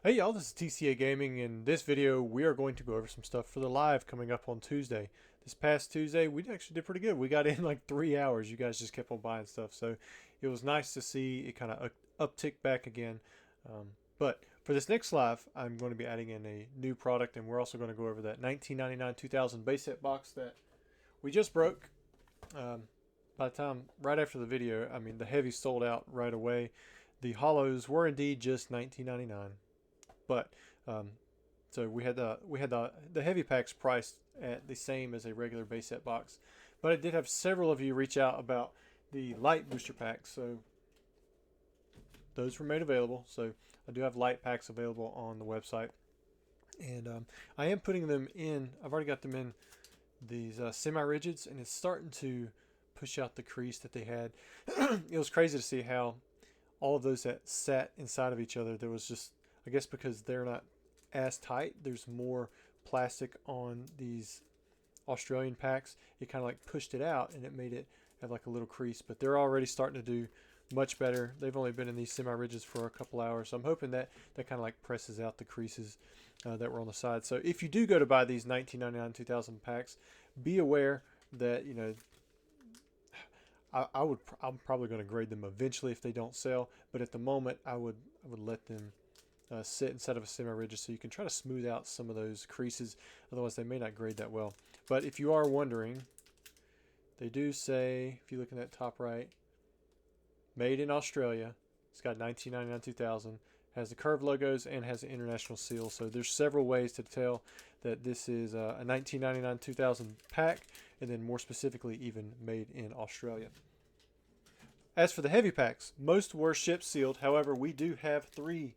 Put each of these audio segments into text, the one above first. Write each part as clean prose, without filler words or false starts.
Hey y'all, this is TCA Gaming. In this video, we are going to go over some stuff for the live coming up on Tuesday. This past Tuesday, we actually did pretty good. We got in like 3 hours. You guys just kept on buying stuff, so it was nice to see it kind of uptick back again. But for this next live, I'm going to be adding in a new product, and we're also going to go over that 1999 2000 base set box that we just broke. Um, by the time right after the video, I mean the heavies sold out right away. The hollows were indeed just 19.99. But so we had the heavy packs priced at the same as a regular base set box, but I did have several of you reach out about the light booster packs, so those were made available. So I do have light packs available on the website, and I am putting them in. I've already got them in these semi-rigids, and it's starting to push out the crease that they had. It was crazy to see how all of those that sat inside of each other, there was just, I guess because they're not as tight, there's more plastic on these Australian packs. It kind of like pushed it out and it made it have like a little crease, but they're already starting to do much better. They've only been in these semi-rigids for a couple hours, so I'm hoping that that kind of like presses out the creases that were on the side. So if you do go to buy these 1999 2000 packs, be aware that, you know, I'm probably going to grade them eventually if they don't sell, but at the moment I would let them sit inside of a semi-rigid so you can try to smooth out some of those creases. Otherwise, they may not grade that well. But if you are wondering, they do say, if you look in that top right, made in Australia. It's got 1999 2000, has the curved logos and has an international seal. So there's several ways to tell that this is a 1999 2000 pack, and then more specifically, even made in Australia. As for the heavy packs, most were ship sealed. However, we do have three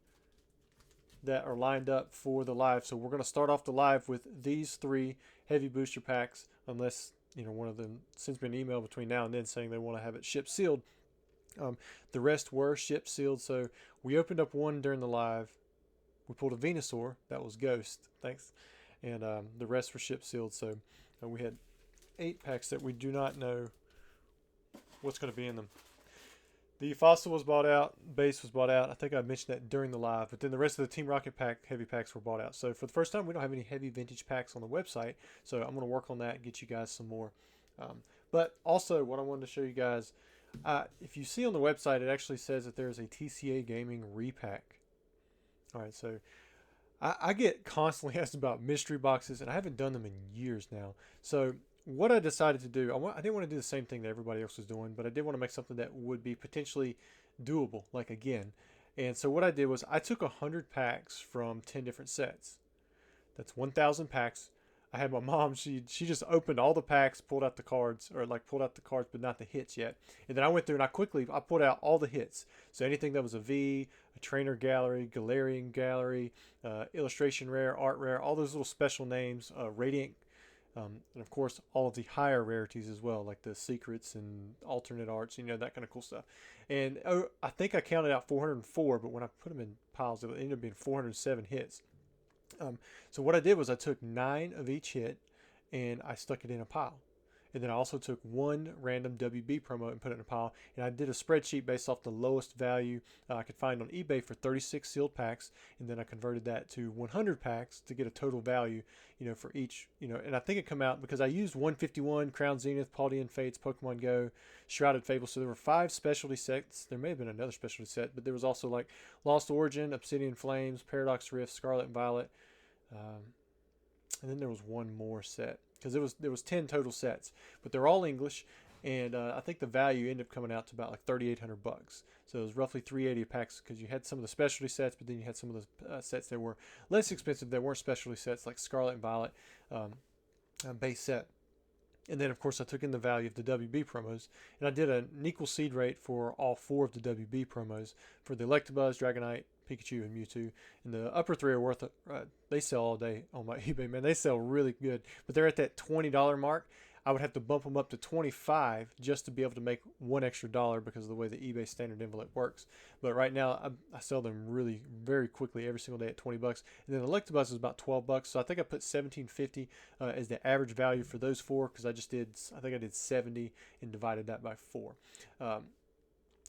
that are lined up for the live. So we're going to start off the live with these three heavy booster packs, unless one of them sends me an email between now and then saying they want to have it ship sealed. The rest were ship sealed. So we opened up one during the live. We pulled a Venusaur. That was Ghost. Thanks. And the rest were ship sealed. So we had 8 packs that we do not know what's going to be in them. The Fossil was bought out, base was bought out. I think I mentioned that during the live, but then the rest of the Team Rocket pack heavy packs were bought out. So for the first time, we don't have any heavy vintage packs on the website. So I'm going to work on that and get you guys some more. But also, what I wanted to show you guys, if you see on the website, it actually says that there's a TCA Gaming Repack. All right, so I get constantly asked about mystery boxes, and I haven't done them in years now. So what I decided to do, I didn't want to do the same thing that everybody else was doing, but I did want to make something that would be potentially doable, like again. And so what I did was I took 100 packs from 10 different sets. That's 1,000 packs. I had my mom, she just opened all the packs, pulled out the cards, or like pulled out the cards, but not the hits yet. And then I went through and I pulled out all the hits. So anything that was a V, a trainer gallery, Galarian gallery, illustration rare, art rare, all those little special names, radiant, and of course all of the higher rarities as well, like the secrets and alternate arts, that kind of cool stuff. And I think I counted out 404, but when I put them in piles, it ended up being 407 hits. So what I did was I took 9 of each hit and I stuck it in a pile. And then I also took one random WB promo and put it in a pile. And I did a spreadsheet based off the lowest value I could find on eBay for 36 sealed packs. And then I converted that to 100 packs to get a total value, for each, and I think it come out because I used 151, Crown Zenith, Paldean Fates, Pokemon Go, Shrouded Fable. So there were 5 specialty sets. There may have been another specialty set, but there was also like Lost Origin, Obsidian Flames, Paradox Rift, Scarlet and Violet. And then there was one more set because there was 10 total sets, but they're all English, and I think the value ended up coming out to about like $3,800. So it was roughly $380 a packs because you had some of the specialty sets, but then you had some of the sets that were less expensive that weren't specialty sets, like Scarlet and Violet base set. And then, of course, I took in the value of the WB promos, and I did an equal seed rate for all 4 of the WB promos for the Electabuzz, Dragonite, Pikachu, and Mewtwo. And the upper 3 are worth it. They sell all day on my eBay, man. They sell really good, but they're at that $20 mark. I would have to bump them up to 25 just to be able to make $1 extra because of the way the eBay standard envelope works. But right now, I sell them really very quickly every single day at $20. And then the Electabuzz is about $12. So I think I put $17.50 as the average value for those 4 because I think I did 70 and divided that by 4.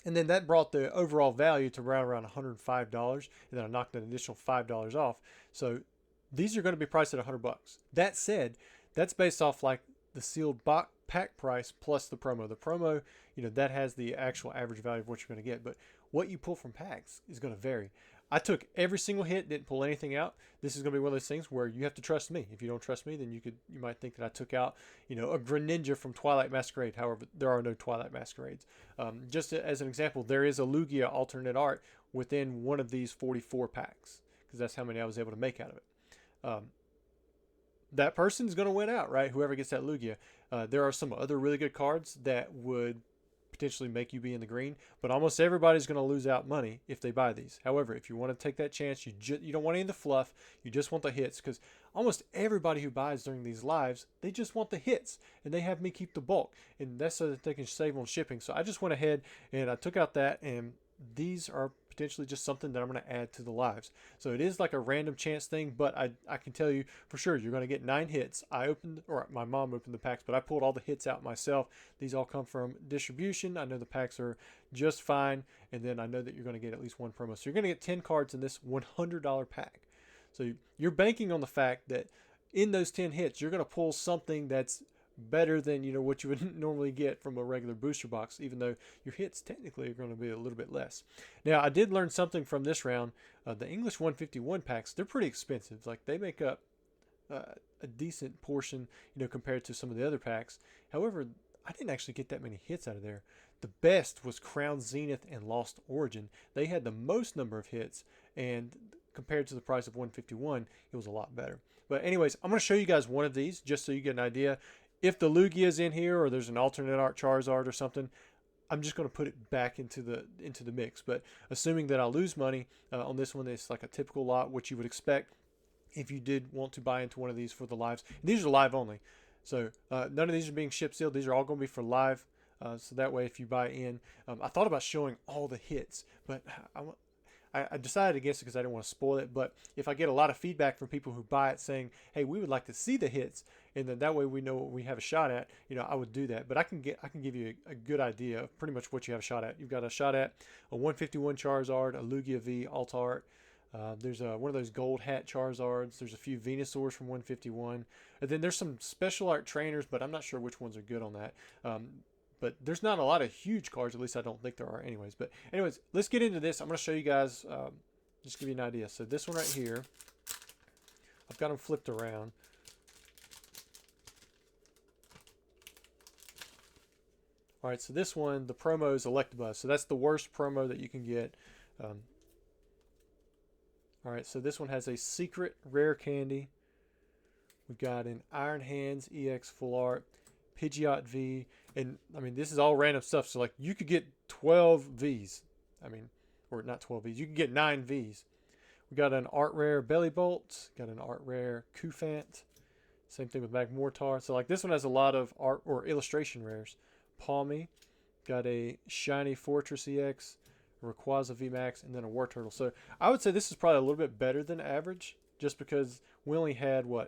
And then that brought the overall value to around $105, and then I knocked an additional $5 off. So these are going to be priced at $100. That said, that's based off like the sealed pack price plus the promo. The promo, that has the actual average value of what you're going to get, but what you pull from packs is going to vary. I took every single hit, didn't pull anything out. This is going to be one of those things where you have to trust me. If you don't trust me, then you might think that I took out, a Greninja from Twilight Masquerade. However, there are no Twilight Masquerades. Just as an example, there is a Lugia alternate art within one of these 44 packs because that's how many I was able to make out of it. That person's going to win out, right? Whoever gets that Lugia. There are some other really good cards that would potentially make you be in the green, but almost everybody's going to lose out money if they buy these. However, if you want to take that chance, you don't want any of the fluff, you just want the hits, because almost everybody who buys during these lives, they just want the hits, and they have me keep the bulk, and that's so that they can save on shipping. So I just went ahead and I took out that, and these are potentially just something that I'm going to add to the lives. So it is like a random chance thing, but I can tell you for sure you're going to get 9 hits. My mom opened the packs, but I pulled all the hits out myself. These all come from distribution. I know the packs are just fine, and then I know that you're going to get at least one promo. So you're going to get 10 cards in this $100 pack. So you're banking on the fact that in those 10 hits, you're going to pull something that's better than what you would normally get from a regular booster box, even though your hits technically are going to be a little bit less. Now, I did learn something from this round. The English 151 packs, they're pretty expensive. Like, they make up a decent portion, compared to some of the other packs. However, I didn't actually get that many hits out of there. The best was Crown Zenith and Lost Origin. They had the most number of hits, and compared to the price of 151, it was a lot better. But anyways, I'm going to show you guys one of these just so you get an idea. If the Lugia is in here, or there's an alternate art Charizard or something, I'm just going to put it back into the mix. But assuming that I'll lose money on this one, it's like a typical lot, which you would expect if you did want to buy into one of these for the lives. And these are live only, so none of these are being ship sealed. These are all going to be for live. So that way, if you buy in, I thought about showing all the hits, but I decided against it because I didn't want to spoil it. But if I get a lot of feedback from people who buy it saying, hey, we would like to see the hits, and then that way we know what we have a shot at, I would do that. But I can give you a good idea of pretty much what you have a shot at. You've got a shot at a 151 Charizard, a Lugia V Alt Art. There's one of those gold hat Charizards. There's a few Venusaurs from 151. And then there's some special art trainers, but I'm not sure which ones are good on that. But there's not a lot of huge cards, at least I don't think there are anyways. But anyways, let's get into this. I'm going to show you guys, just give you an idea. So this one right here, I've got them flipped around. All right, so this one, the promo is Electabuzz. So that's the worst promo that you can get. All right, so this one has a secret rare candy. We've got an Iron Hands EX Full Art, Pidgeot V, and I mean, this is all random stuff. So like, you could get 12 Vs. Or not 12 Vs. You can get 9 Vs. We got an art rare Belly Bolt. Got an art rare Kufant. Same thing with Magmortar. So like, this one has a lot of art or illustration rares. Palmy. Got a shiny Fortress EX, a Rayquaza VMAX, and then a War Turtle. So I would say this is probably a little bit better than average, just because we only had we've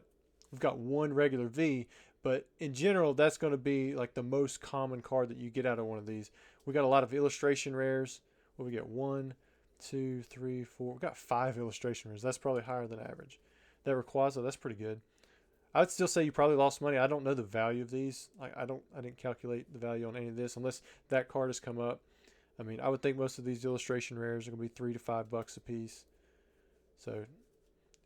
got one regular V. But in general, that's going to be like the most common card that you get out of one of these. We got a lot of illustration rares. What we get? 1, 2, 3, 4. We got 5 illustration rares. That's probably higher than average. That Rayquaza, that's pretty good. I would still say you probably lost money. I don't know the value of these. I didn't calculate the value on any of this unless that card has come up. I mean, I would think most of these illustration rares are going to be $3 to $5 a piece. So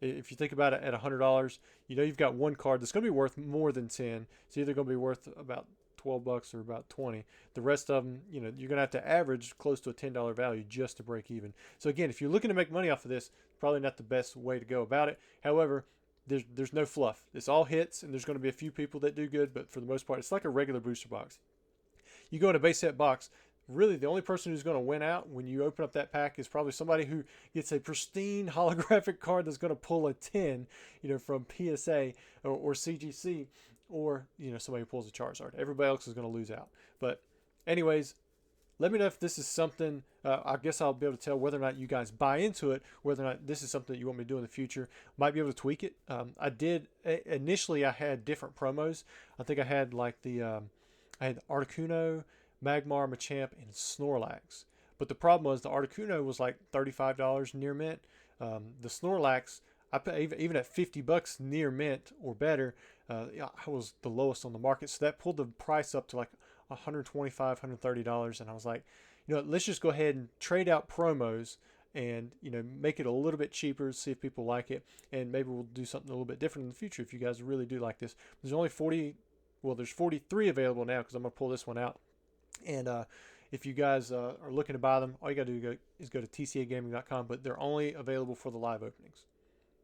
if you think about it, at $100, you've got one card that's going to be worth more than 10. It's either going to be worth about $12 or about 20. The rest of them, you're going to have to average close to a $10 value just to break even. So again, if you're looking to make money off of this, probably not the best way to go about it. However, there's no fluff. It's all hits, and there's going to be a few people that do good, but for the most part, it's like a regular booster box. You go in a base set box, really the only person who's going to win out when you open up that pack is probably somebody who gets a pristine holographic card that's going to pull a 10, from PSA or CGC, or somebody who pulls a Charizard. Everybody else is going to lose out. But anyways, let me know if this is something, I guess I'll be able to tell whether or not you guys buy into it, whether or not this is something that you want me to do in the future. Might be able to tweak it. Initially I had different promos. I think I had like I had Articuno, Magmar, Machamp, and Snorlax. But the problem was the Articuno was like $35 near mint. The Snorlax, I put even at $50 near mint or better. I was the lowest on the market, so that pulled the price up to like $125, $130, and I was like, let's just go ahead and trade out promos and make it a little bit cheaper, see if people like it, and maybe we'll do something a little bit different in the future if you guys really do like this. There's only 40, well, there's 43 available now because I'm gonna pull this one out, and if you guys are looking to buy them, all you gotta do is go to tcagaming.com, but they're only available for the live openings.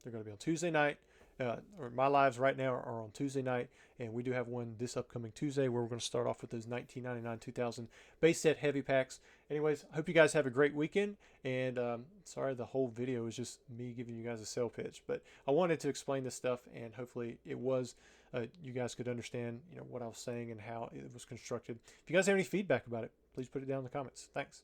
They're going to be on Tuesday night, or my lives right now are on Tuesday night, and we do have one this upcoming Tuesday where we're going to start off with those 1999 2000 base set heavy packs. Anyways, I hope you guys have a great weekend, and sorry the whole video is just me giving you guys a sale pitch, but I wanted to explain this stuff, and hopefully it was you guys could understand what I was saying and how it was constructed. If you guys have any feedback about it, please put it down in the comments. Thanks.